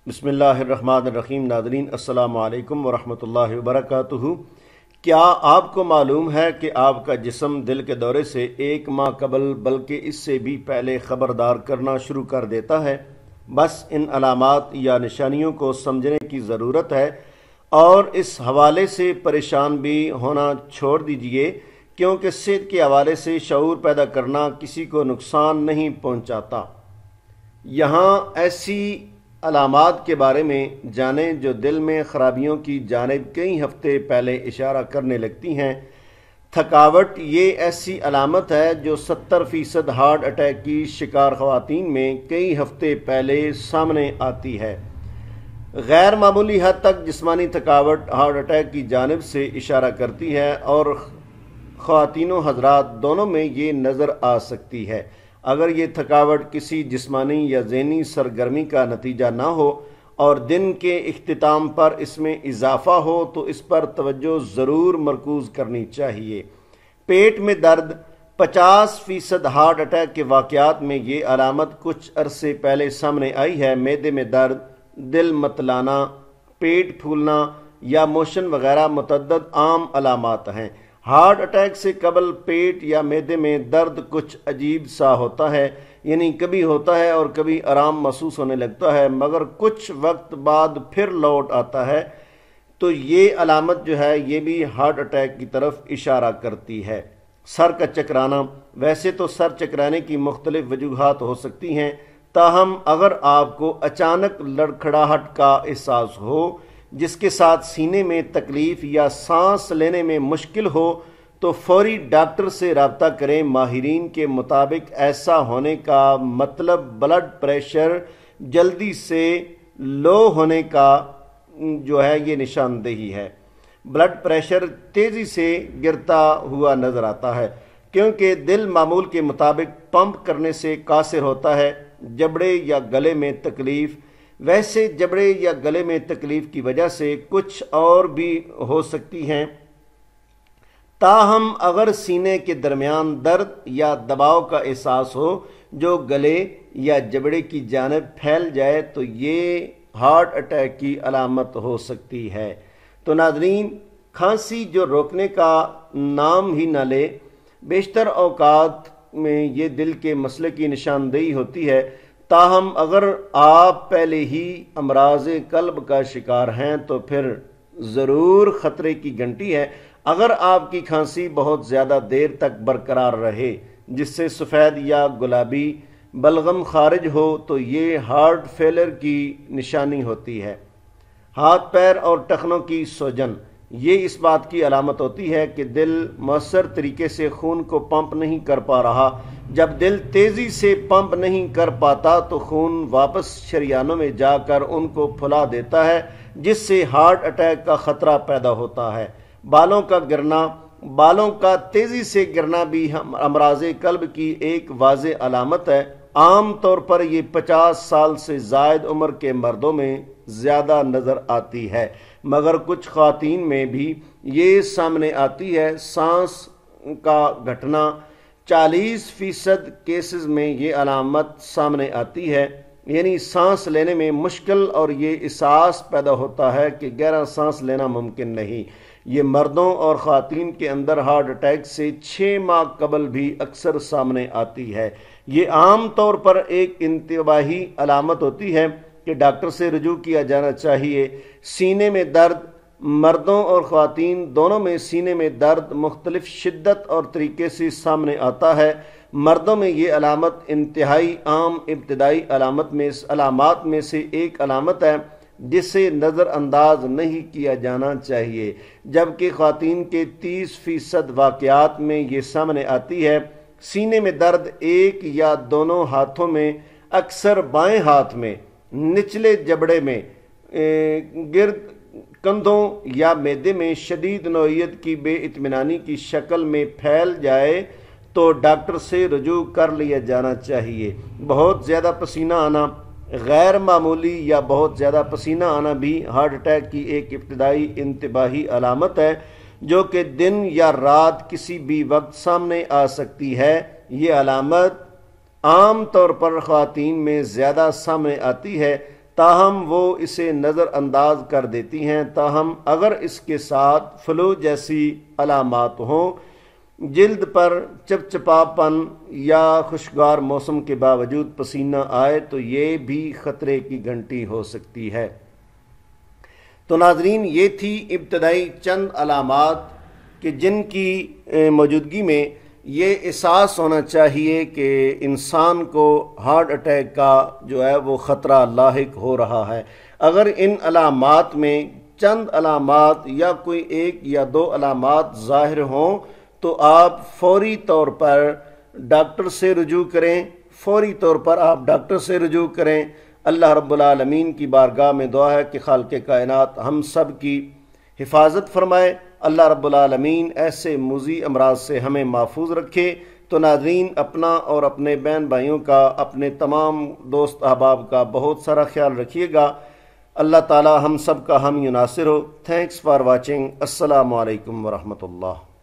بسم اللہ الرحمن الرحیم۔ ناظرین السلام علیکم ورحمۃ اللہ وبرکاتہ۔ کیا آپ کو معلوم ہے کہ آپ کا جسم دل کے دورے سے 1 ماہ قبل بلکہ اس سے بھی پہلے خبردار کرنا شروع کر دیتا ہے؟ بس ان علامات یا نشانیوں کو سمجھنے کی ضرورت ہے اور اس حوالے سے پریشان بھی ہونا چھوڑ دیجئے، کیونکہ صحت کے حوالے سے شعور پیدا کرنا کسی کو نقصان نہیں پہنچاتا۔ یہاں ایسی علامات کے بارے میں جانیں جو دل میں خرابیوں کی جانب کئی ہفتے پہلے اشارہ کرنے لگتی ہیں۔ تھکاوٹ یہ ایسی علامت ہے جو 70% ہارٹ اٹیک کی شکار خواتین میں کئی ہفتے پہلے سامنے آتی ہے۔ غیر معمولی حد تک جسمانی تھکاوٹ ہارٹ اٹیک کی جانب سے اشارہ کرتی ہے اور خواتین و حضرات دونوں میں یہ نظر آ سکتی ہے۔ اگر یہ تھکاوٹ کسی جسمانی یا ذہنی سرگرمی کا نتیجہ نہ ہو اور دن کے اختتام پر اس میں اضافہ ہو تو اس پر توجہ ضرور مرکوز کرنی چاہیے۔ پیٹ میں درد 50% ہارٹ اٹیک کے واقعات میں یہ علامت کچھ عرصے پہلے سامنے آئی ہے۔ معدے میں درد، دل متلانا، پیٹ پھولنا یا موشن وغیرہ متعدد عام علامات ہیں۔ ہارٹ اٹیک سے قبل پیٹ یا معدے میں درد کچھ عجیب سا ہوتا ہے، یعنی کبھی ہوتا ہے اور کبھی آرام محسوس ہونے لگتا ہے مگر کچھ وقت بعد پھر لوٹ آتا ہے، تو یہ علامت جو ہے یہ بھی ہارٹ اٹیک کی طرف اشارہ کرتی ہے۔ سر کا چکرانا، ویسے تو سر چکرانے کی مختلف وجوہات ہو سکتی ہیں، تاہم اگر آپ کو اچانک لڑکھڑاہٹ کا احساس ہو جس کے ساتھ سینے میں تکلیف یا سانس لینے میں مشکل ہو تو فوری ڈاکٹر سے رابطہ کریں۔ ماہرین کے مطابق ایسا ہونے کا مطلب بلڈ پریشر جلدی سے لو ہونے کا جو ہے یہ نشاندہی ہے۔ بلڈ پریشر تیزی سے گرتا ہوا نظر آتا ہے کیونکہ دل معمول کے مطابق پمپ کرنے سے قاصر ہوتا ہے۔ جبڑے یا گلے میں تکلیف، ویسے جبڑے یا گلے میں تکلیف کی وجہ سے کچھ اور بھی ہو سکتی ہیں، تاہم اگر سینے کے درمیان درد یا دباؤ کا احساس ہو جو گلے یا جبڑے کی جانب پھیل جائے تو یہ ہارٹ اٹیک کی علامت ہو سکتی ہے۔ تو ناظرین، کھانسی جو روکنے کا نام ہی نہ لے، بیشتر اوقات میں یہ دل کے مسئلے کی نشاندہی ہوتی ہے، تاہم اگر آپ پہلے ہی امراض قلب کا شکار ہیں تو پھر ضرور خطرے کی گھنٹی ہے۔ اگر آپ کی کھانسی بہت زیادہ دیر تک برقرار رہے جس سے سفید یا گلابی بلغم خارج ہو تو یہ ہارٹ فیلر کی نشانی ہوتی ہے۔ ہاتھ پیر اور ٹخنوں کی سوجن، یہ اس بات کی علامت ہوتی ہے کہ دل مؤثر طریقے سے خون کو پمپ نہیں کر پا رہا۔ جب دل تیزی سے پمپ نہیں کر پاتا تو خون واپس شریانوں میں جا کر ان کو پھلا دیتا ہے جس سے ہارٹ اٹیک کا خطرہ پیدا ہوتا ہے۔ بالوں کا گرنا، بالوں کا تیزی سے گرنا بھی امراض قلب کی ایک واضح علامت ہے۔ عام طور پر یہ 50 سال سے زائد عمر کے مردوں میں زیادہ نظر آتی ہے مگر کچھ خواتین میں بھی یہ سامنے آتی ہے۔ سانس کا گھٹنا، 40% کیسز میں یہ علامت سامنے آتی ہے، یعنی سانس لینے میں مشکل اور یہ احساس پیدا ہوتا ہے کہ گہرا سانس لینا ممکن نہیں۔ یہ مردوں اور خواتین کے اندر ہارٹ اٹیک سے 6 ماہ قبل بھی اکثر سامنے آتی ہے۔ یہ عام طور پر ایک انتباہی علامت ہوتی ہے کہ ڈاکٹر سے رجوع کیا جانا چاہیے۔ سینے میں درد، مردوں اور خواتین دونوں میں سینے میں درد مختلف شدت اور طریقے سے سامنے آتا ہے۔ مردوں میں یہ علامت انتہائی عام ابتدائی علامات میں سے ایک علامت ہے جسے نظر انداز نہیں کیا جانا چاہیے، جبکہ خواتین کے 30% واقعات میں یہ سامنے آتی ہے۔ سینے میں درد ایک یا دونوں ہاتھوں میں، اکثر بائیں ہاتھ میں، نچلے جبڑے میں، گرد کندھوں یا معدے میں شدید نوعیت کی بے اطمینانی کی شکل میں پھیل جائے تو ڈاکٹر سے رجوع کر لیا جانا چاہیے۔ بہت زیادہ پسینہ آنا، غیر معمولی یا بہت زیادہ پسینہ آنا بھی ہارٹ اٹیک کی ایک ابتدائی انتباہی علامت ہے جو کہ دن یا رات کسی بھی وقت سامنے آ سکتی ہے۔ یہ علامت عام طور پر خواتین میں زیادہ سامنے آتی ہے، تاہم وہ اسے نظر انداز کر دیتی ہیں۔ تاہم اگر اس کے ساتھ فلو جیسی علامات ہوں، جلد پر چپچپاپن یا خوشگوار موسم کے باوجود پسینہ آئے تو یہ بھی خطرے کی گھنٹی ہو سکتی ہے۔ تو ناظرین، یہ تھی ابتدائی چند علامات کہ جن کی موجودگی میں یہ احساس ہونا چاہیے کہ انسان کو ہارٹ اٹیک کا جو ہے وہ خطرہ لاحق ہو رہا ہے۔ اگر ان علامات میں چند علامات یا کوئی ایک یا دو علامات ظاہر ہوں تو آپ فوری طور پر ڈاکٹر سے رجوع کریں۔ اللہ رب العالمین کی بارگاہ میں دعا ہے کہ خالق کائنات ہم سب کی حفاظت فرمائے۔ اللہ رب العالمین ایسے مضی امراض سے ہمیں محفوظ رکھے۔ تو ناظرین، اپنا اور اپنے بہن بھائیوں کا، اپنے تمام دوست احباب کا بہت سارا خیال رکھیے گا۔ اللہ تعالی ہم سب کا حامی و ناصر ہو۔ Thanks for watching. السلام علیکم ورحمۃ اللہ۔